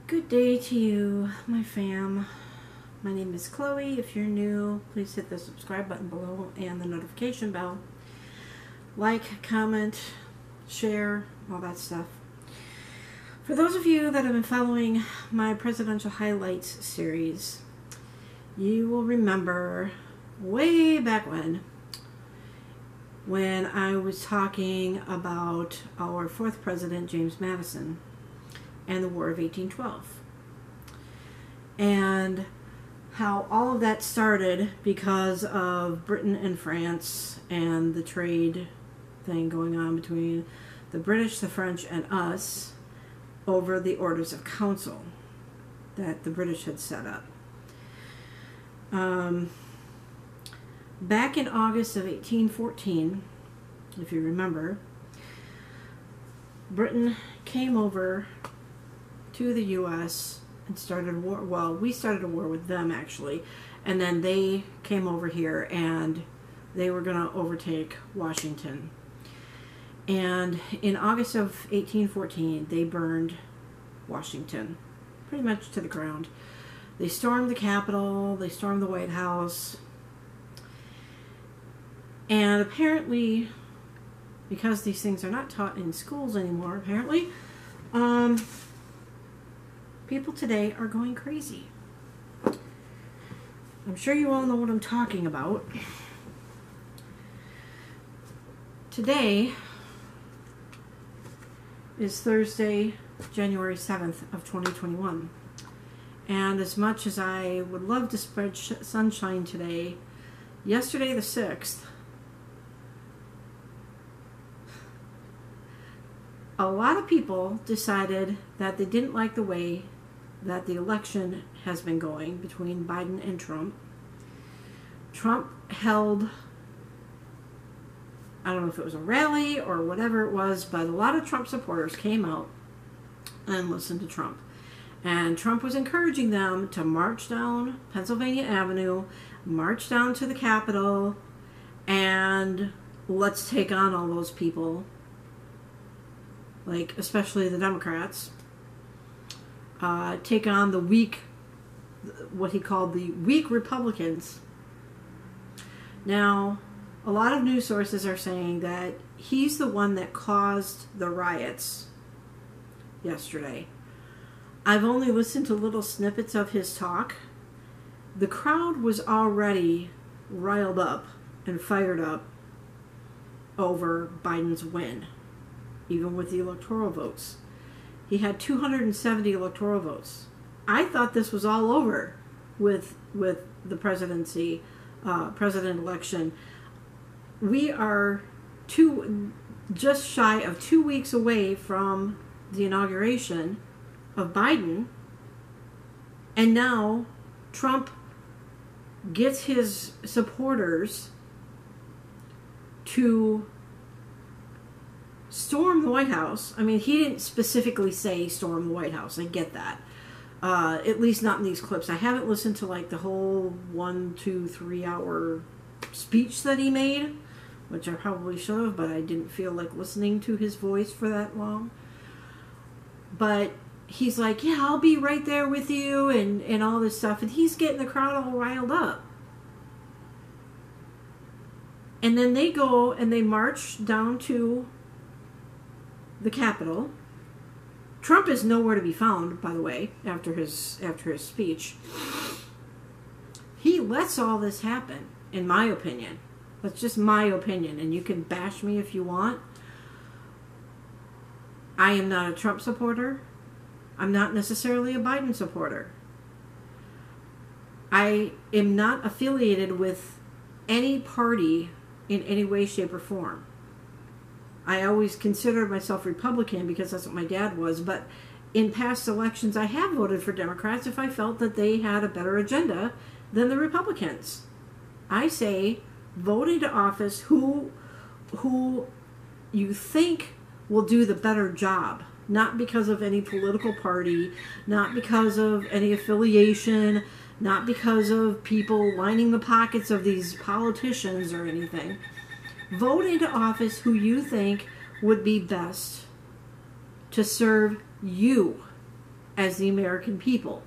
Good day to you, my fam. My name is Chloe. If you're new, please hit the subscribe button below and the notification bell. Like, comment, share, all that stuff. For those of you that have been following my Presidential Highlights series, you will remember way back when I was talking about our fourth president, James Madison, and the War of 1812. And how all of that started because of Britain and France and the trade thing going on between the British, the French, and us over the Orders of Council that the British had set up. Back in August of 1814, if you remember, Britain came over to the U.S. and started a war. Well, we started a war with them, actually, and then they came over here and they were going to overtake Washington. And in August of 1814, they burned Washington pretty much to the ground. They stormed the Capitol, they stormed the White House, and apparently, because these things are not taught in schools anymore, apparently, people today are going crazy. I'm sure you all know what I'm talking about. Today is Thursday, January 7th of 2021. And as much as I would love to spread sunshine today, yesterday the 6th, a lot of people decided that they didn't like the way that the election has been going between Biden and Trump. Trump held, I don't know if it was a rally or whatever it was, but a lot of Trump supporters came out and listened to Trump. And Trump was encouraging them to march down Pennsylvania Avenue, march down to the Capitol, and let's take on all those people, like especially the Democrats. Take on the weak, what he called the weak Republicans. Now, a lot of news sources are saying that he's the one that caused the riots yesterday. I've only listened to little snippets of his talk. The crowd was already riled up and fired up over Biden's win, even with the electoral votes. He had 270 electoral votes. I thought this was all over with the presidency, president election. We are just shy of 2 weeks away from the inauguration of Biden, and now Trump gets his supporters to storm the White House. I mean, he didn't specifically say storm the White House. I get that. At least not in these clips. I haven't listened to like the whole 1, 2, 3 hour speech that he made, which I probably should have, but I didn't feel like listening to his voice for that long. But he's like, yeah, I'll be right there with you and all this stuff. And he's getting the crowd all riled up. And then they go and they march down to the Capitol. Trump is nowhere to be found, by the way, after his speech. He lets all this happen, in my opinion. That's just my opinion, and you can bash me if you want. I am not a Trump supporter. I'm not necessarily a Biden supporter. I am not affiliated with any party in any way, shape, or form. I always considered myself Republican because that's what my dad was, but in past elections I have voted for Democrats if I felt that they had a better agenda than the Republicans. I say vote into office who you think will do the better job, not because of any political party, not because of any affiliation, not because of people lining the pockets of these politicians or anything. Vote into office who you think would be best to serve you as the American people.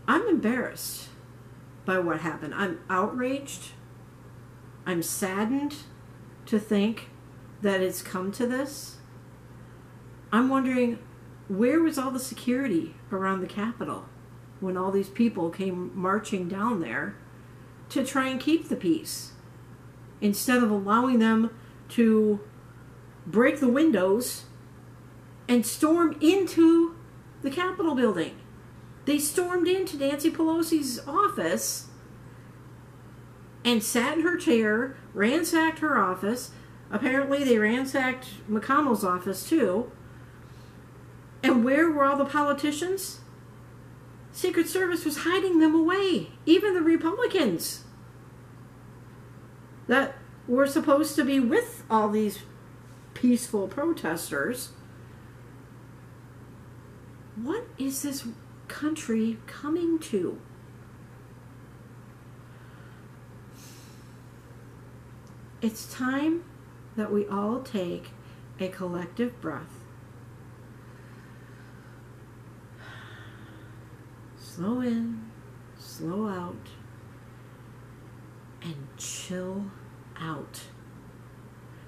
I'm embarrassed by what happened. I'm outraged. I'm saddened to think that it's come to this. I'm wondering, where was all the security around the Capitol when all these people came marching down there to try and keep the peace, instead of allowing them to break the windows and storm into the Capitol building? They stormed into Nancy Pelosi's office and sat in her chair, ransacked her office. Apparently they ransacked McConnell's office too. And where were all the politicians? Secret Service was hiding them away. Even the Republicans that were supposed to be with all these peaceful protesters. What is this country coming to? It's time that we all take a collective breath. Slow in, slow out, and chill out.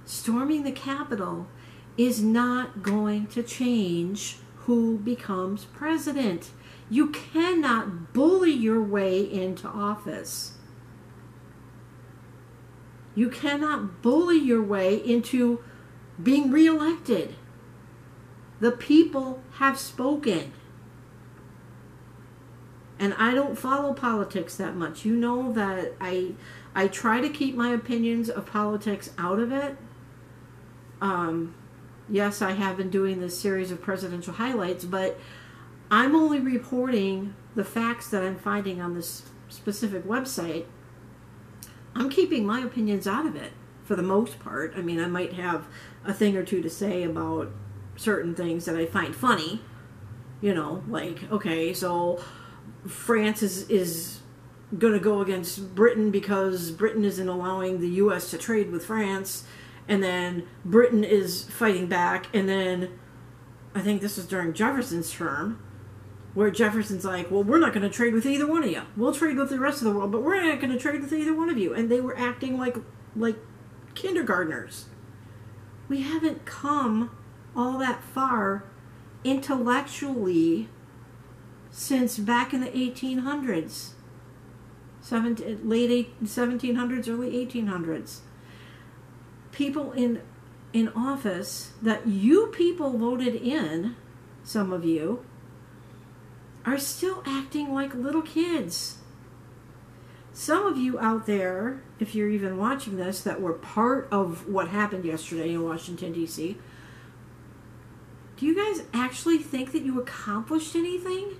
Storming the Capitol is not going to change who becomes president. You cannot bully your way into office. You cannot bully your way into being reelected. The people have spoken. And I don't follow politics that much. You know that I try to keep my opinions of politics out of it. Yes, I have been doing this series of presidential highlights, but I'm only reporting the facts that I'm finding on this specific website. I'm keeping my opinions out of it for the most part. I mean, I might have a thing or two to say about certain things that I find funny. You know, like, okay, so France is going to go against Britain because Britain isn't allowing the U.S. to trade with France, and then Britain is fighting back, and then I think this was during Jefferson's term, where Jefferson's like, well, we're not going to trade with either one of you. We'll trade with the rest of the world, but we're not going to trade with either one of you. And they were acting like kindergartners. We haven't come all that far intellectually since back in the 1800s. Late 1700s, early 1800s. People in office that you people voted in, some of you, are still acting like little kids. Some of you out there, if you're even watching this, that were part of what happened yesterday in Washington, D.C., do you guys actually think that you accomplished anything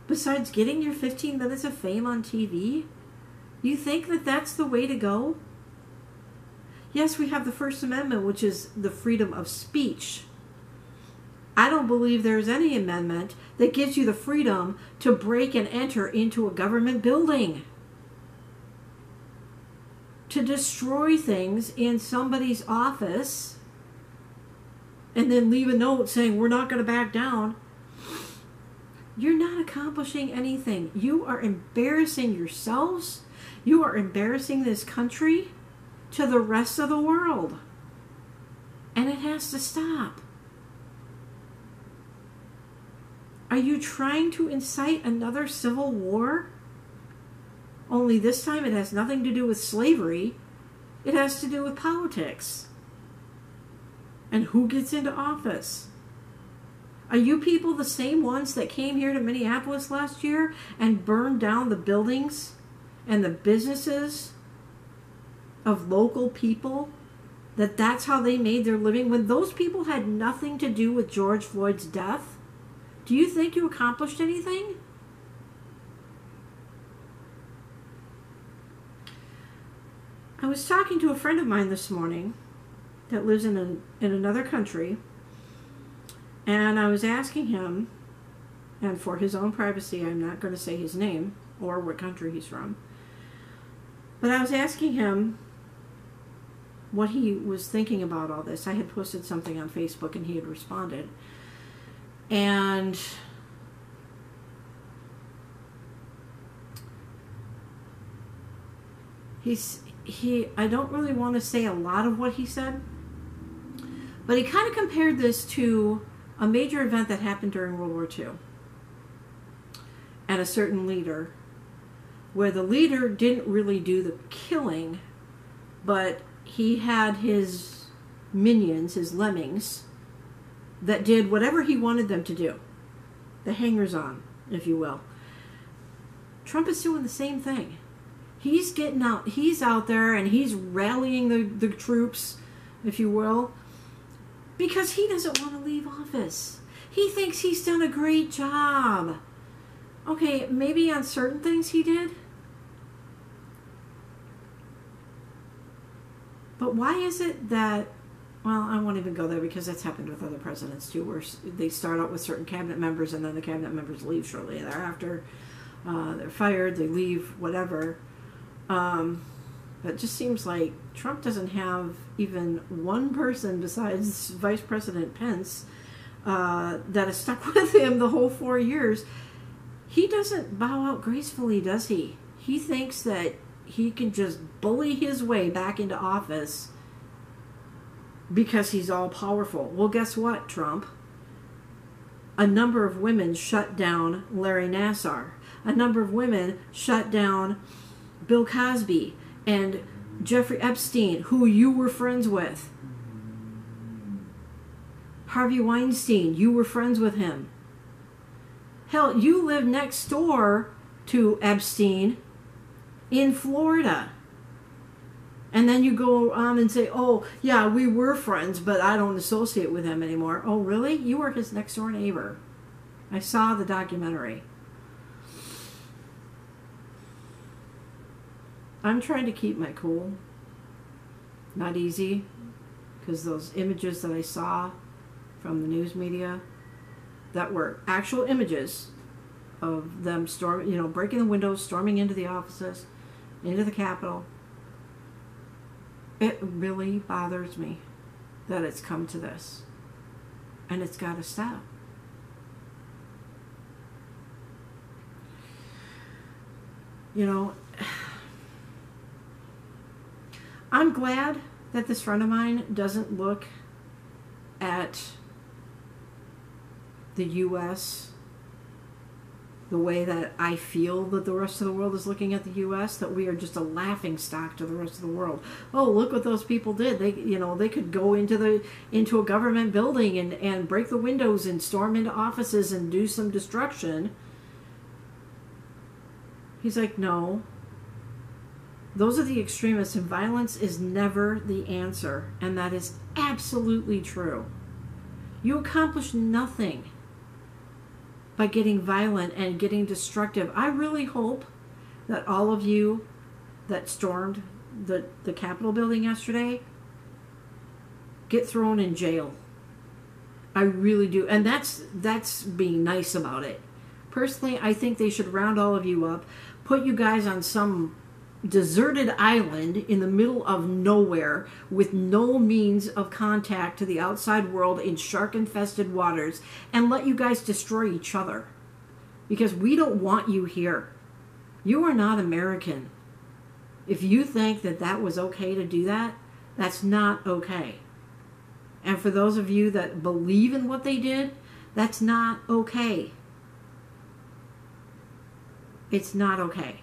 besides getting your 15 minutes of fame on TV? You think that that's the way to go? Yes, we have the First Amendment, which is the freedom of speech. I don't believe there's any amendment that gives you the freedom to break and enter into a government building, to destroy things in somebody's office, and then leave a note saying, we're not going to back down. You're not accomplishing anything. You are embarrassing yourselves. You are embarrassing this country to the rest of the world. And it has to stop. Are you trying to incite another civil war? Only this time it has nothing to do with slavery. It has to do with politics. And who gets into office? Are you people the same ones that came here to Minneapolis last year and burned down the buildings and the businesses of local people? That's how they made their living when those people had nothing to do with George Floyd's death? Do you think you accomplished anything? I was talking to a friend of mine this morning that lives in another country, and I was asking him, and for his own privacy, I'm not going to say his name or what country he's from, but I was asking him, what he was thinking about all this. I had posted something on Facebook and he had responded. And I don't really want to say a lot of what he said, but he kind of compared this to a major event that happened during World War II and a certain leader, where the leader didn't really do the killing, but he had his minions, his lemmings, that did whatever he wanted them to do. The hangers-on, if you will. Trump is doing the same thing. He's getting out, he's out there and he's rallying the troops, if you will, because he doesn't want to leave office. He thinks he's done a great job. Okay, maybe on certain things he did. But why is it that, well, I won't even go there because that's happened with other presidents too, where they start out with certain cabinet members and then the cabinet members leave shortly thereafter. They're fired, they leave, whatever. It just seems like Trump doesn't have even one person besides Vice President Pence that has stuck with him the whole 4 years. He doesn't bow out gracefully, does he? He thinks that he can just bully his way back into office because he's all powerful. Well, guess what, Trump? A number of women shut down Larry Nassar. A number of women shut down Bill Cosby and Jeffrey Epstein, who you were friends with. Harvey Weinstein, you were friends with him. Hell, you live next door to Epstein in Florida. And then you go on and say, oh, yeah, we were friends, but I don't associate with him anymore. Oh, really? You were his next door neighbor. I saw the documentary. I'm trying to keep my cool. Not easy, because those images that I saw from the news media that were actual images of them breaking the windows, storming into the offices, into the Capitol. It really bothers me that it's come to this. And it's got to stop. You know, I'm glad that this friend of mine doesn't look at the U.S. the way that I feel that the rest of the world is looking at the U.S., that we are just a laughing stock to the rest of the world. Oh, look what those people did. They could go into a government building and break the windows and storm into offices and do some destruction. He's like, no. Those are the extremists, and violence is never the answer. And that is absolutely true. You accomplish nothing by getting violent and getting destructive. I really hope that all of you that stormed the Capitol building yesterday get thrown in jail. I really do. And that's being nice about it. Personally, I think they should round all of you up, put you guys on some deserted island in the middle of nowhere with no means of contact to the outside world in shark-infested waters, and let you guys destroy each other. Because we don't want you here. You are not American. If you think that that was okay to do that, that's not okay. And for those of you that believe in what they did, that's not okay. It's not okay.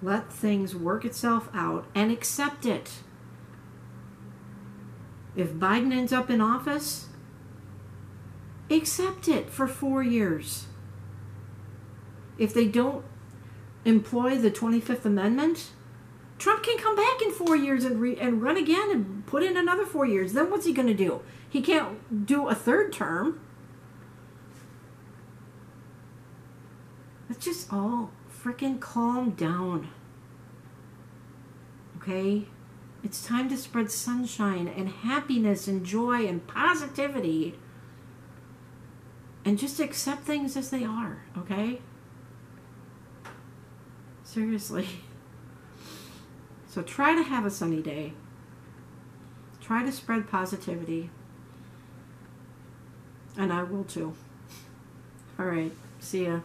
Let things work itself out and accept it. If Biden ends up in office, accept it for 4 years. If they don't employ the 25th Amendment, Trump can come back in 4 years and run again and put in another 4 years. Then what's he going to do? He can't do a third term. Let's just all frickin' calm down. Okay? It's time to spread sunshine and happiness and joy and positivity. And just accept things as they are, okay? Seriously. So try to have a sunny day. Try to spread positivity. And I will too. All right. See ya.